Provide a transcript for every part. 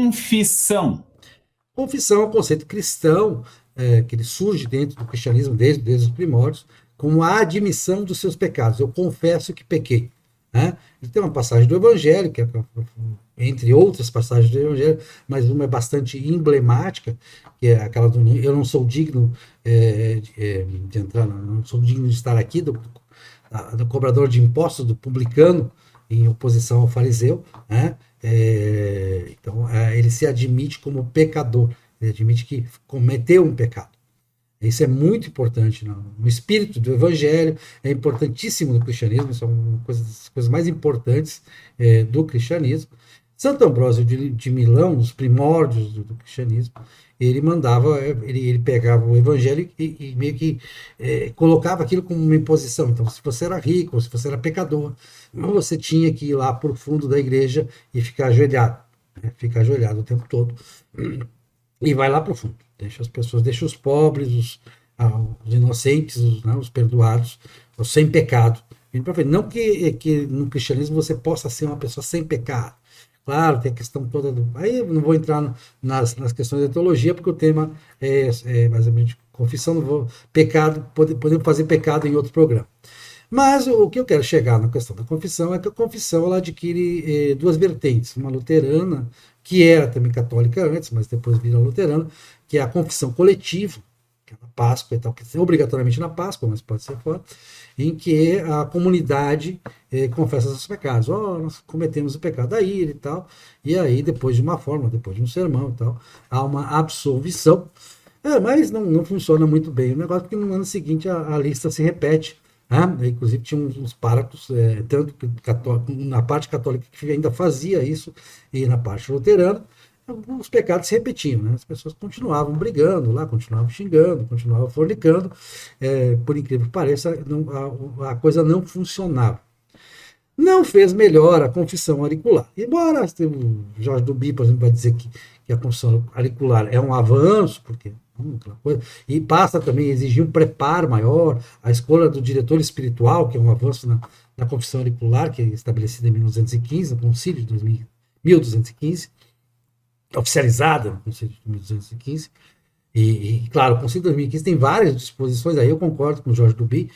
confissão? Confissão é um conceito cristão, que ele surge dentro do cristianismo desde os primórdios, como a admissão dos seus pecados. Eu confesso que pequei. Né? E tem uma passagem do Evangelho, que é, entre outras passagens do Evangelho, mas uma é bastante emblemática, que é aquela do eu não sou digno de entrar, não sou digno de estar aqui, do cobrador de impostos, do publicano, em oposição ao fariseu, né? Então, ele se admite como pecador, ele admite que cometeu um pecado. Isso é muito importante no espírito do Evangelho, é importantíssimo no cristianismo, são das coisas mais importantes do cristianismo. Santo Ambrósio de Milão, nos primórdios do cristianismo, ele mandava, ele pegava o Evangelho e meio que colocava aquilo como uma imposição. Então, se você era rico, ou se você era pecador, você tinha que ir lá para o fundo da igreja e ficar ajoelhado, né? Ficar ajoelhado o tempo todo. E vai lá para o fundo. Deixa as pessoas, deixa os pobres, os inocentes, os perdoados, os sem pecado. Não que no cristianismo você possa ser uma pessoa sem pecado. Claro, tem a questão toda do. Aí eu não vou entrar nas questões da teologia, porque o tema é basicamente confissão, não vou. Pecado, podemos fazer pecado em outro programa. Mas o que eu quero chegar na questão da confissão é que a confissão ela adquire duas vertentes. Uma luterana, que era também católica antes, mas depois vira luterana, que é a confissão coletiva, que é na Páscoa e tal, que é obrigatoriamente na Páscoa, mas pode ser fora, em que a comunidade confessa seus pecados. Nós cometemos o pecado da ira e tal, e aí depois de uma forma, depois de um sermão e tal, há uma absolvição. Mas não funciona muito bem o negócio, porque no ano seguinte a lista se repete. Inclusive tinha uns párocos, tanto na parte católica que ainda fazia isso, e na parte luterana, os pecados se repetiam, né? As pessoas continuavam brigando lá, continuavam xingando, continuavam fornicando, por incrível que pareça, a coisa não funcionava. Não fez melhor a confissão auricular. Embora o Jorge Duby, por exemplo, vai dizer que a confissão auricular é um avanço, porque coisa, e passa também a exigir um preparo maior, a escolha do diretor espiritual, que é um avanço na confissão auricular, que é estabelecida em 1215, no Concílio de 1215, oficializada no Concílio de 1215. Claro, o Concílio de 2015 tem várias disposições, aí eu concordo com o Jorge Duby,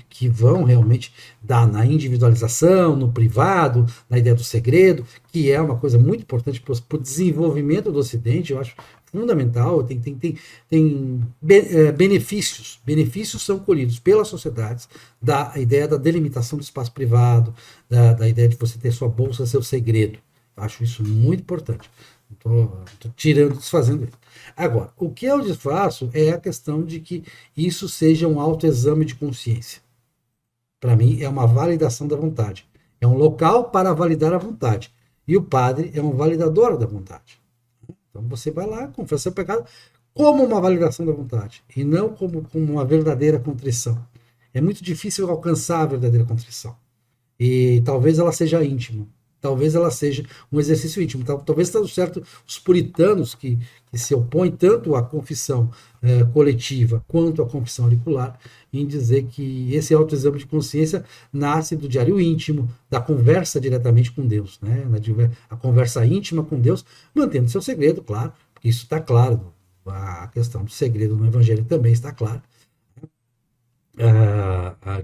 que vão realmente dar na individualização, no privado, na ideia do segredo, que é uma coisa muito importante para o desenvolvimento do Ocidente, eu acho fundamental, tem benefícios. Benefícios são colhidos pelas sociedades da ideia da delimitação do espaço privado, da ideia de você ter sua bolsa, seu segredo. Eu acho isso muito importante. Estou tirando, desfazendo isso. Agora, o que eu desfaço é a questão de que isso seja um autoexame de consciência. Para mim, é uma validação da vontade. É um local para validar a vontade. E o padre é um validador da vontade. Então você vai lá, confessa seu pecado como uma validação da vontade e não como uma verdadeira contrição. É muito difícil alcançar a verdadeira contrição. E talvez ela seja íntima. Talvez ela seja um exercício íntimo. Talvez esteja certo os puritanos que se opõem tanto à confissão coletiva quanto à confissão auricular, em dizer que esse autoexame de consciência nasce do diário íntimo, da conversa diretamente com Deus, né? A conversa íntima com Deus, mantendo seu segredo, claro, porque isso está claro. A questão do segredo no Evangelho também está clara.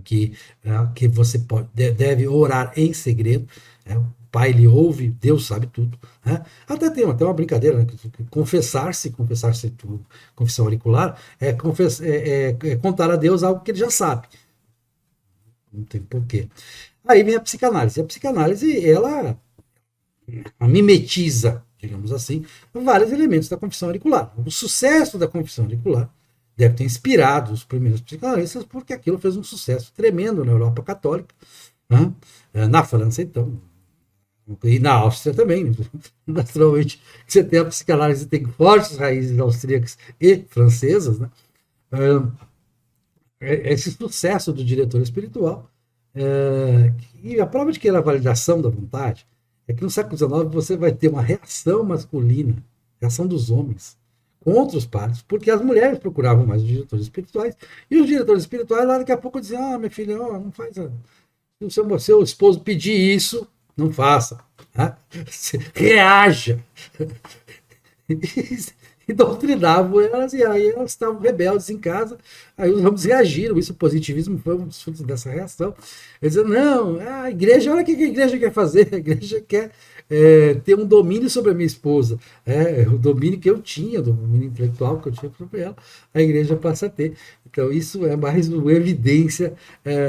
Que você deve orar em segredo. O Pai lhe ouve, Deus sabe tudo. Né? Até tem uma brincadeira, né? Confessar-se, confissão auricular, é contar a Deus algo que ele já sabe. Não tem porquê. Aí vem a psicanálise. A psicanálise, ela mimetiza, digamos assim, vários elementos da confissão auricular. O sucesso da confissão auricular deve ter inspirado os primeiros psicanalistas, porque aquilo fez um sucesso tremendo na Europa Católica, né? Na França, então, e na Áustria também. Naturalmente, você tem a psicanálise, tem fortes raízes austríacas e francesas, né? Esse sucesso do diretor espiritual, e a prova de que era a validação da vontade, é que no século XIX você vai ter uma reação masculina, reação dos homens, contra os padres, porque as mulheres procuravam mais os diretores espirituais, e os diretores espirituais lá daqui a pouco diziam, minha filha, não faz... Se o seu esposo pedir isso, não faça. Tá? Reaja. E doutrinavam elas, e aí elas estavam rebeldes em casa, aí os ramos reagiram, isso, o positivismo foi um dos frutos dessa reação. Eles diziam, não, a igreja, olha o que a igreja quer fazer, a igreja quer ter um domínio sobre a minha esposa, o domínio que eu tinha, o domínio intelectual que eu tinha sobre ela, a igreja passa a ter. Então isso é mais uma evidência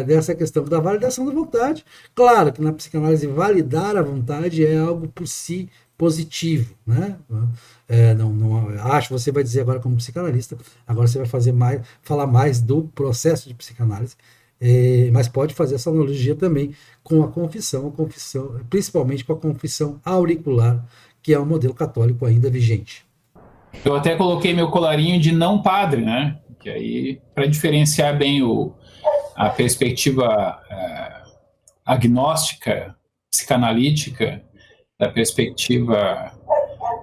dessa questão da validação da vontade. Claro que na psicanálise validar a vontade é algo por si positivo, né? Não acho que você vai dizer agora como psicanalista, agora você vai falar mais do processo de psicanálise, mas pode fazer essa analogia também com a confissão, principalmente com a confissão auricular, que é um modelo católico ainda vigente. Eu até coloquei meu colarinho de não padre, né? Que aí, para diferenciar bem a perspectiva agnóstica, psicanalítica, da perspectiva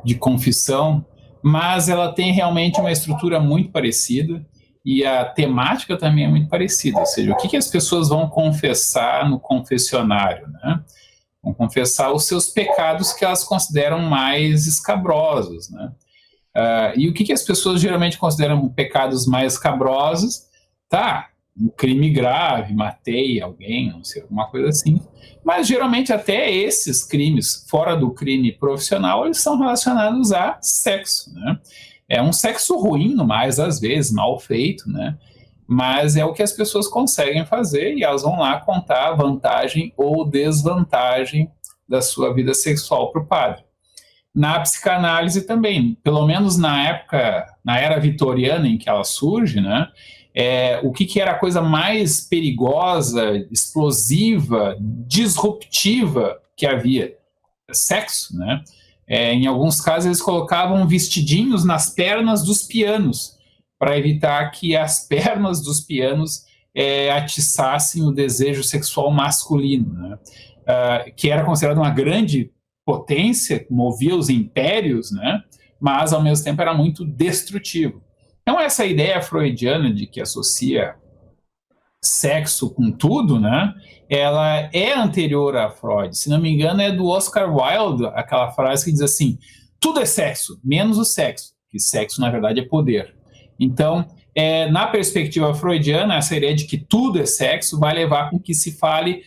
de confissão, mas ela tem realmente uma estrutura muito parecida e a temática também é muito parecida, ou seja, o que as pessoas vão confessar no confessionário, né? Vão confessar os seus pecados que elas consideram mais escabrosos, né? E o que as pessoas geralmente consideram pecados mais escabrosos? Tá, um crime grave, matei alguém, não sei, alguma coisa assim. Mas geralmente até esses crimes, fora do crime profissional, eles são relacionados a sexo, né? É um sexo ruim, no mais, às vezes, mal feito, né? Mas é o que as pessoas conseguem fazer e elas vão lá contar a vantagem ou desvantagem da sua vida sexual para o padre. Na psicanálise também, pelo menos na época, na era vitoriana em que ela surge, né? O que era a coisa mais perigosa, explosiva, disruptiva que havia? Sexo, né? Em alguns casos eles colocavam vestidinhos nas pernas dos pianos para evitar que as pernas dos pianos atiçassem o desejo sexual masculino, né? Que era considerado uma grande potência, movia os impérios, né? Mas ao mesmo tempo era muito destrutivo. Então essa ideia freudiana de que associa sexo com tudo, né? Ela é anterior a Freud. Se não me engano, é do Oscar Wilde, aquela frase que diz assim: tudo é sexo, menos o sexo, que sexo na verdade é poder. Então, na perspectiva freudiana, essa ideia de que tudo é sexo vai levar com que se fale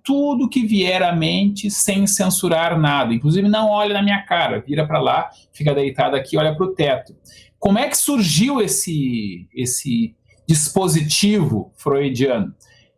tudo que vier à mente sem censurar nada. Inclusive, não olhe na minha cara, vira para lá, fica deitado aqui, olha para o teto. Como é que surgiu esse dispositivo freudiano?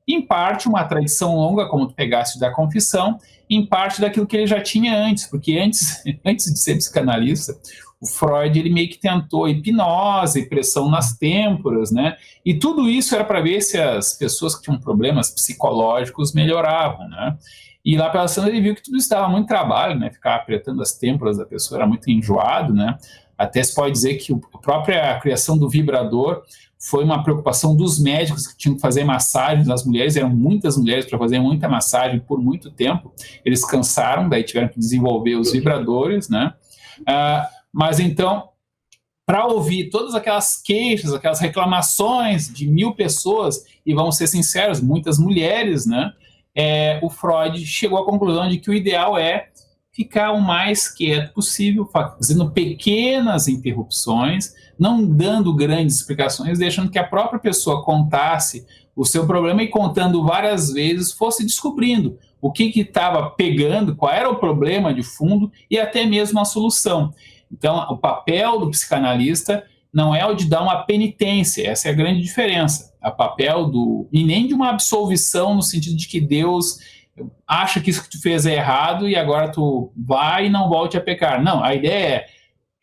Em parte, uma tradição longa, como tu pegaste da confissão, em parte daquilo que ele já tinha antes, porque antes de ser psicanalista, o Freud ele meio que tentou hipnose, pressão nas têmporas, né? E tudo isso era para ver se as pessoas que tinham problemas psicológicos melhoravam, né? E lá pela cena ele viu que tudo isso dava muito trabalho, né? Ficar apertando as têmporas da pessoa era muito enjoado, né? Até se pode dizer que a própria criação do vibrador foi uma preocupação dos médicos que tinham que fazer massagens nas mulheres, eram muitas mulheres para fazer muita massagem por muito tempo, eles cansaram, daí tiveram que desenvolver os vibradores, né? Mas então, para ouvir todas aquelas queixas, aquelas reclamações de 1000 pessoas, e vamos ser sinceros, muitas mulheres, né? O Freud chegou à conclusão de que o ideal é ficar o mais quieto possível, fazendo pequenas interrupções, não dando grandes explicações, deixando que a própria pessoa contasse o seu problema e contando várias vezes fosse descobrindo o que estava pegando, qual era o problema de fundo e até mesmo a solução. Então, o papel do psicanalista não é o de dar uma penitência, essa é a grande diferença. O papel e nem de uma absolvição no sentido de que Deus acha que isso que tu fez é errado e agora tu vai e não volte a pecar. Não, a ideia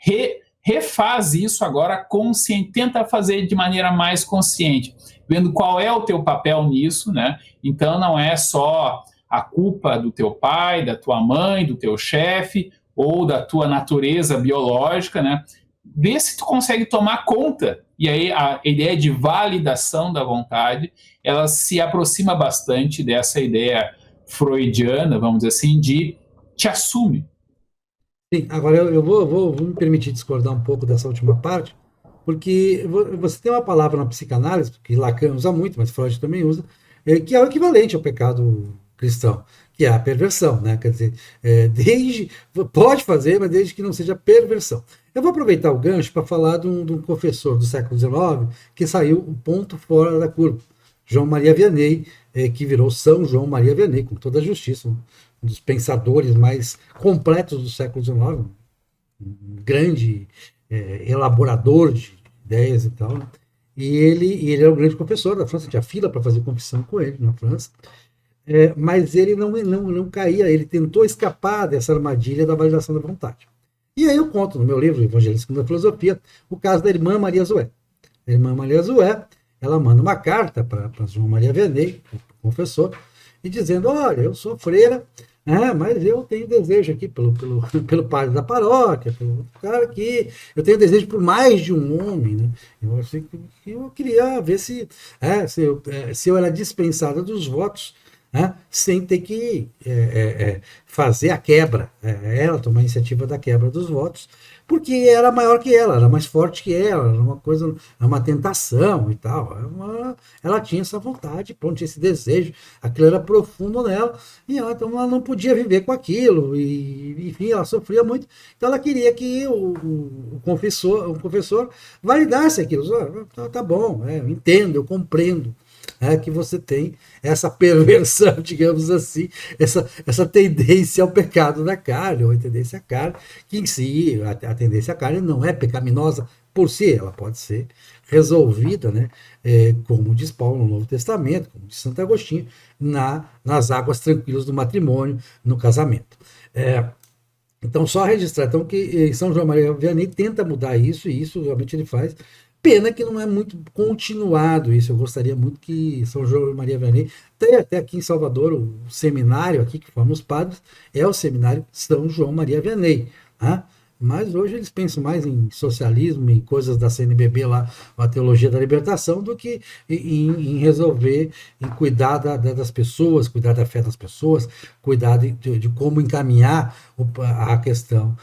é refaz isso agora consciente, tenta fazer de maneira mais consciente, vendo qual é o teu papel nisso, né? Então não é só a culpa do teu pai, da tua mãe, do teu chefe ou da tua natureza biológica, né? Vê se tu consegue tomar conta. E aí a ideia de validação da vontade, ela se aproxima bastante dessa ideia freudiana, vamos dizer assim, de te assume. Sim, agora eu vou me permitir discordar um pouco dessa última parte, porque você tem uma palavra na psicanálise, que Lacan usa muito, mas Freud também usa, que é o equivalente ao pecado cristão, que é a perversão, né? Quer dizer, pode fazer, mas desde que não seja perversão. Eu vou aproveitar o gancho para falar de um professor do século XIX que saiu um ponto fora da curva. João Maria Vianney, que virou São João Maria Vianney, com toda a justiça, um dos pensadores mais completos do século XIX, um grande elaborador de ideias e tal, né? E ele era um grande professor da França, tinha fila para fazer confissão com ele na França, mas ele não caía, ele tentou escapar dessa armadilha da validação da vontade. E aí eu conto no meu livro, Evangelho segundo a Filosofia, o caso da irmã Maria Zoé. A irmã Maria Zoé, ela manda uma carta para João Maria Vianney, o confessor, e dizendo, olha, eu sou freira, mas eu tenho desejo aqui pelo padre da paróquia, pelo cara aqui, eu tenho desejo por mais de um homem, né? Eu queria ver se eu era dispensada dos votos, sem ter que fazer a quebra, ela tomar a iniciativa da quebra dos votos, porque era maior que ela, era mais forte que ela, era uma coisa, uma tentação e tal. Ela tinha essa vontade, pronto, tinha esse desejo, aquilo era profundo nela, e então ela não podia viver com aquilo, e enfim, ela sofria muito, então ela queria que o confessor validasse aquilo. Tá bom, eu entendo, eu compreendo. Que você tem essa perversão, digamos assim, essa tendência ao pecado da carne, ou a tendência à carne, que em si, a tendência à carne não é pecaminosa por si, ela pode ser resolvida, né, como diz Paulo no Novo Testamento, como diz Santo Agostinho, nas águas tranquilas do matrimônio, no casamento. Então, só registrar então, que São João Maria Vianney tenta mudar isso, e isso realmente ele faz. Pena que não é muito continuado isso. Eu gostaria muito que São João Maria Vianney, até aqui em Salvador, o seminário aqui que forma os padres, é o seminário São João Maria Vianney. Mas hoje eles pensam mais em socialismo, em coisas da CNBB lá, a teologia da libertação, do que em resolver, em cuidar das pessoas, cuidar da fé das pessoas, cuidar de como encaminhar a questão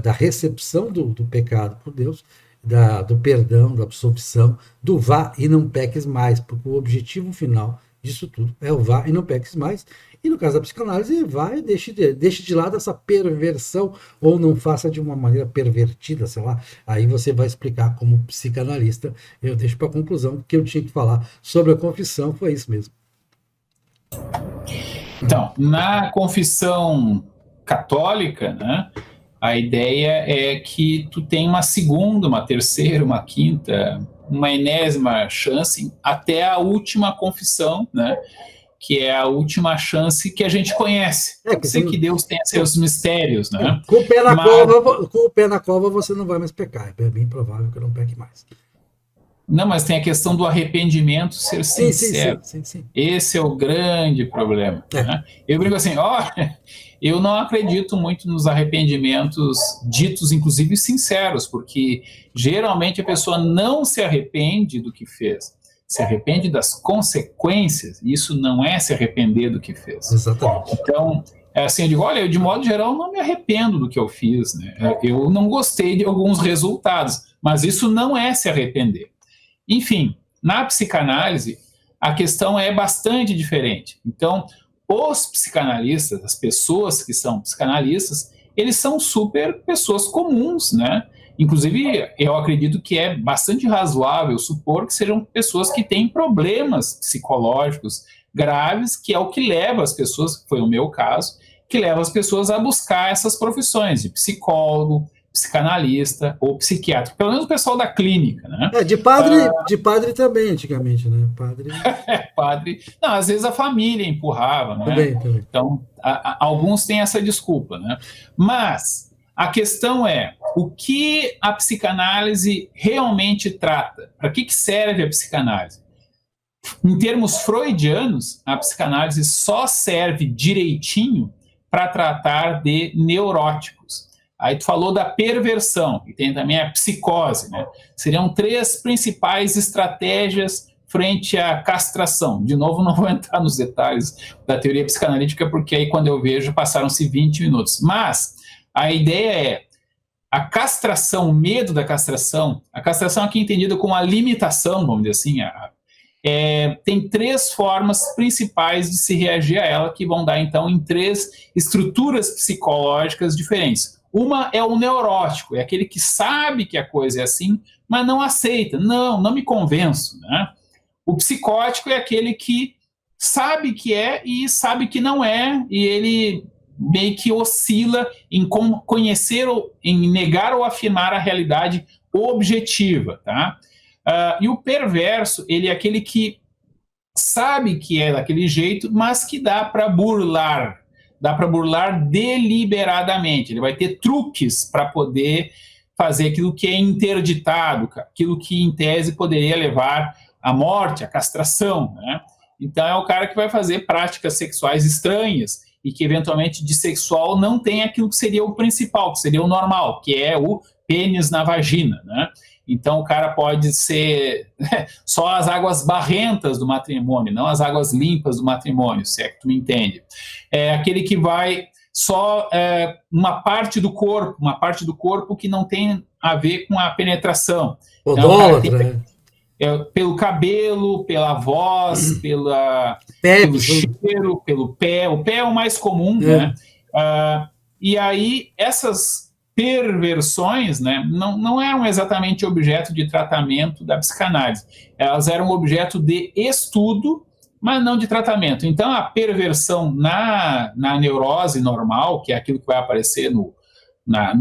da recepção do pecado por Deus, do perdão, da absolvição, do vá e não peques mais, porque o objetivo final disso tudo é o vá e não peques mais. E no caso da psicanálise, vai e deixe de lado essa perversão, ou não faça de uma maneira pervertida, sei lá. Aí você vai explicar como psicanalista. Eu deixo para a conclusão que eu tinha que falar sobre a confissão, foi isso mesmo. Então, na confissão católica, né, a ideia é que tu tem uma segunda, uma terceira, uma quinta, uma enésima chance até a última confissão, né? Que é a última chance que a gente conhece. Pode ser que Deus tenha seus mistérios, né? Com o pé na cova você não vai mais pecar. É bem provável que eu não peque mais. Não, mas tem a questão do arrependimento ser sincero. Sim. Esse é o grande problema. Né? Eu brinco assim, eu não acredito muito nos arrependimentos ditos, inclusive, sinceros, porque geralmente a pessoa não se arrepende do que fez. Se arrepende das consequências, e isso não é se arrepender do que fez. Exatamente. Então, assim, eu digo, olha, eu de modo geral não me arrependo do que eu fiz, né? Eu não gostei de alguns resultados, mas isso não é se arrepender. Enfim, na psicanálise, a questão é bastante diferente. Então, os psicanalistas, as pessoas que são psicanalistas, eles são super pessoas comuns, né? Inclusive, eu acredito que é bastante razoável supor que sejam pessoas que têm problemas psicológicos graves, que é o que leva as pessoas, que foi o meu caso, que leva as pessoas a buscar essas profissões de psicólogo, psicanalista ou psiquiatra, pelo menos o pessoal da clínica, né? De padre também, antigamente, né? Padre. Não, às vezes a família empurrava, né? Também. Então, alguns têm essa desculpa, né? Mas a questão é, o que a psicanálise realmente trata? Para que serve a psicanálise? Em termos freudianos, a psicanálise só serve direitinho para tratar de neuróticos. Aí tu falou da perversão, e tem também a psicose, né? Seriam 3 principais estratégias frente à castração. De novo, não vou entrar nos detalhes da teoria psicanalítica, porque aí quando eu vejo passaram-se 20 minutos. Mas a ideia é a castração, o medo da castração, a castração aqui entendida como a limitação, vamos dizer assim, tem 3 formas principais de se reagir a ela, que vão dar, então, em 3 estruturas psicológicas diferentes. Uma é o neurótico, é aquele que sabe que a coisa é assim, mas não aceita. Não me convenço, né? O psicótico é aquele que sabe que é e sabe que não é, e ele meio que oscila em conhecer, em negar ou afirmar a realidade objetiva, tá? E o perverso, ele é aquele que sabe que é daquele jeito, mas que dá para burlar deliberadamente. Ele vai ter truques para poder fazer aquilo que é interditado, aquilo que em tese poderia levar à morte, à castração, né? Então é o cara que vai fazer práticas sexuais estranhas e que eventualmente de sexual não tem aquilo que seria o principal, que seria o normal, que é o pênis na vagina, né? Então o cara pode ser só as águas barrentas do matrimônio, não as águas limpas do matrimônio, se é que tu me entende. É aquele que vai só uma parte do corpo que não tem a ver com a penetração. Podólatra, pelo cabelo, pela voz, pelo cheiro, pelo pé. O pé é o mais comum, né? E aí, essas perversões, né, não eram exatamente objeto de tratamento da psicanálise. Elas eram objeto de estudo, mas não de tratamento. Então, a perversão na neurose normal, que é aquilo que vai aparecer no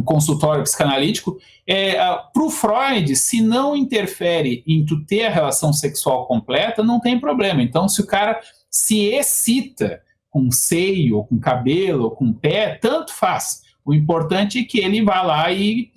consultório psicanalítico, para o Freud, se não interfere em tu ter a relação sexual completa, não tem problema. Então, se o cara se excita com seio, ou com cabelo, ou com pé, tanto faz. O importante é que ele vá lá e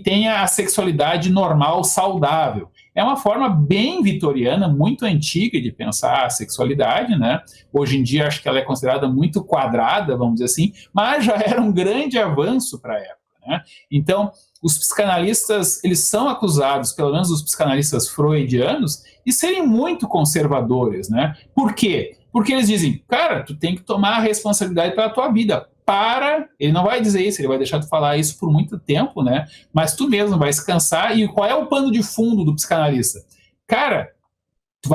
tenha a sexualidade normal, saudável. É uma forma bem vitoriana, muito antiga de pensar a sexualidade, né? Hoje em dia acho que ela é considerada muito quadrada, vamos dizer assim, mas já era um grande avanço para a época, né? Então, os psicanalistas, eles são acusados, pelo menos os psicanalistas freudianos, de serem muito conservadores, né? Por quê? Porque eles dizem, cara, tu tem que tomar a responsabilidade pela tua vida. Ele não vai dizer isso, ele vai deixar de falar isso por muito tempo, né? Mas tu mesmo vai se cansar. E qual é o pano de fundo do psicanalista? Cara, tu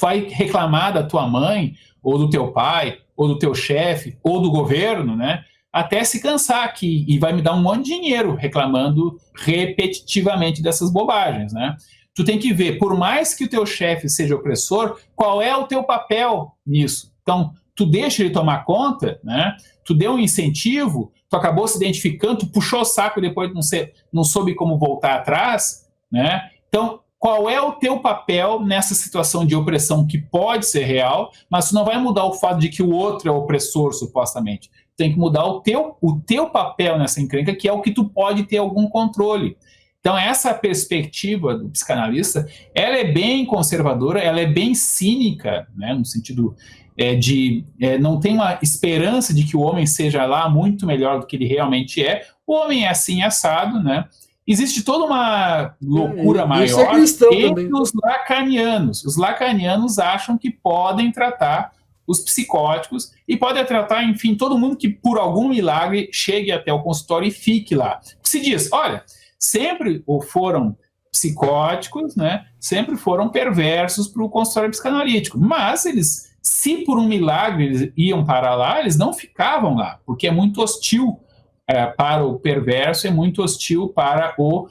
vai reclamar da tua mãe, ou do teu pai, ou do teu chefe, ou do governo, né? Até se cansar aqui, e vai me dar um monte de dinheiro reclamando repetitivamente dessas bobagens, né? Tu tem que ver, por mais que o teu chefe seja opressor, qual é o teu papel nisso? Então, tu deixa ele tomar conta, né? Tu deu um incentivo, tu acabou se identificando, tu puxou o saco e depois não soube como voltar atrás, né? Então, qual é o teu papel nessa situação de opressão que pode ser real, mas tu não vai mudar o fato de que o outro é opressor, supostamente. Tu tem que mudar o teu papel nessa encrenca, que é o que tu pode ter algum controle. Então, essa perspectiva do psicanalista, ela é bem conservadora, ela é bem cínica, né, no sentido não tem uma esperança de que o homem seja lá muito melhor do que ele realmente é. O homem é assim assado, né? Existe toda uma loucura maior entre os lacanianos. Os lacanianos acham que podem tratar os psicóticos e podem tratar, enfim, todo mundo que por algum milagre chegue até o consultório e fique lá. Se diz, olha, sempre foram psicóticos, né? Sempre foram perversos para o consultório psicanalítico, mas eles, se por um milagre eles iam para lá, eles não ficavam lá, porque é muito hostil para o perverso, é muito hostil para o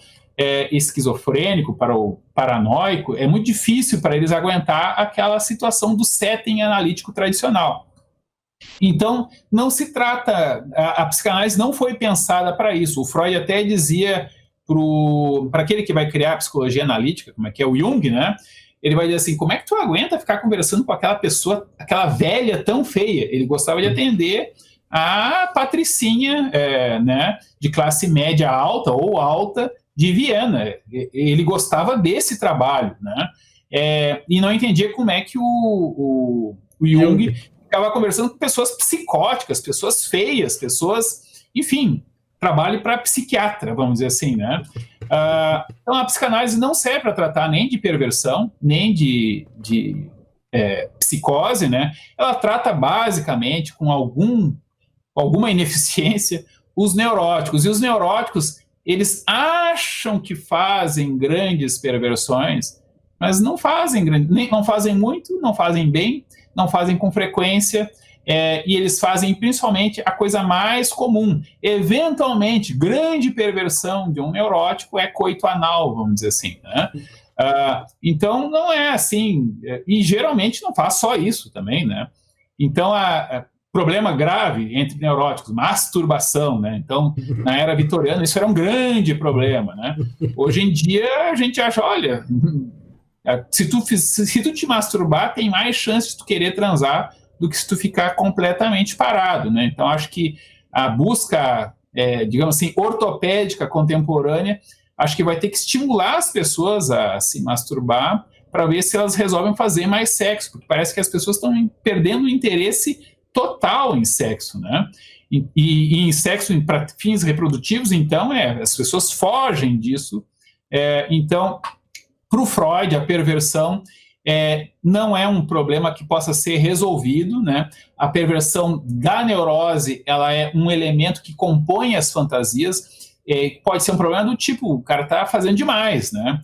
esquizofrênico, para o paranoico, é muito difícil para eles aguentar aquela situação do setting analítico tradicional. Então, não se trata, a psicanálise não foi pensada para isso. O Freud até dizia para aquele que vai criar a psicologia analítica, como é que é o Jung, né? Ele vai dizer assim, como é que tu aguenta ficar conversando com aquela pessoa, aquela velha tão feia? Ele gostava de atender a patricinha, né, de classe média alta ou alta de Viena. Ele gostava desse trabalho, né? E não entendia como é que o Jung ficava conversando com pessoas psicóticas, pessoas feias, pessoas, enfim, trabalho para psiquiatra, vamos dizer assim, né? Então, a psicanálise não serve para tratar nem de perversão, nem de psicose, né? Ela trata basicamente com alguma ineficiência os neuróticos. E os neuróticos, eles acham que fazem grandes perversões, mas não fazem não fazem muito, não fazem bem, não fazem com frequência, e eles fazem principalmente a coisa mais comum. Eventualmente, grande perversão de um neurótico é coito anal, vamos dizer assim, né? Então, não é assim, e geralmente não faz só isso também, né? Então, problema grave entre neuróticos, masturbação, né? Então, na era vitoriana, isso era um grande problema, né? Hoje em dia, a gente acha, olha, se tu te masturbar, tem mais chance de tu querer transar do que se tu ficar completamente parado, né? Então, acho que a busca, digamos assim, ortopédica contemporânea, acho que vai ter que estimular as pessoas a se masturbar para ver se elas resolvem fazer mais sexo, porque parece que as pessoas estão perdendo o interesse total em sexo, né? E em sexo para fins reprodutivos, então, as pessoas fogem disso. Então, para o Freud, a perversão não é um problema que possa ser resolvido, né? A perversão da neurose, ela é um elemento que compõe as fantasias. Pode ser um problema do tipo, o cara está fazendo demais, né?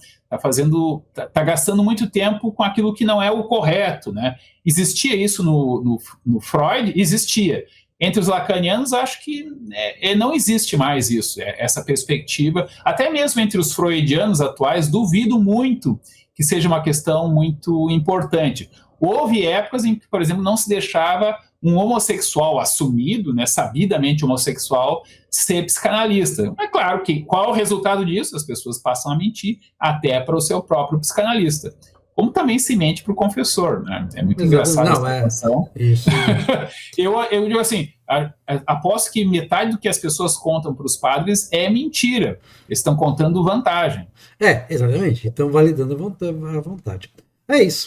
Tá gastando muito tempo com aquilo que não é o correto, né? Existia isso no Freud? Existia. Entre os lacanianos, acho que não existe mais isso, essa perspectiva. Até mesmo entre os freudianos atuais, duvido muito que seja uma questão muito importante. Houve épocas em que, por exemplo, não se deixava um homossexual assumido, né, sabidamente homossexual, ser psicanalista. É claro que qual é o resultado disso? As pessoas passam a mentir até para o seu próprio psicanalista. Como também se mente para o confessor, né? É muito engraçado essa situação. Isso. Eu digo assim, aposto que metade do que as pessoas contam para os padres é mentira. Eles estão contando vantagem. Exatamente. Estão validando a vontade. É isso.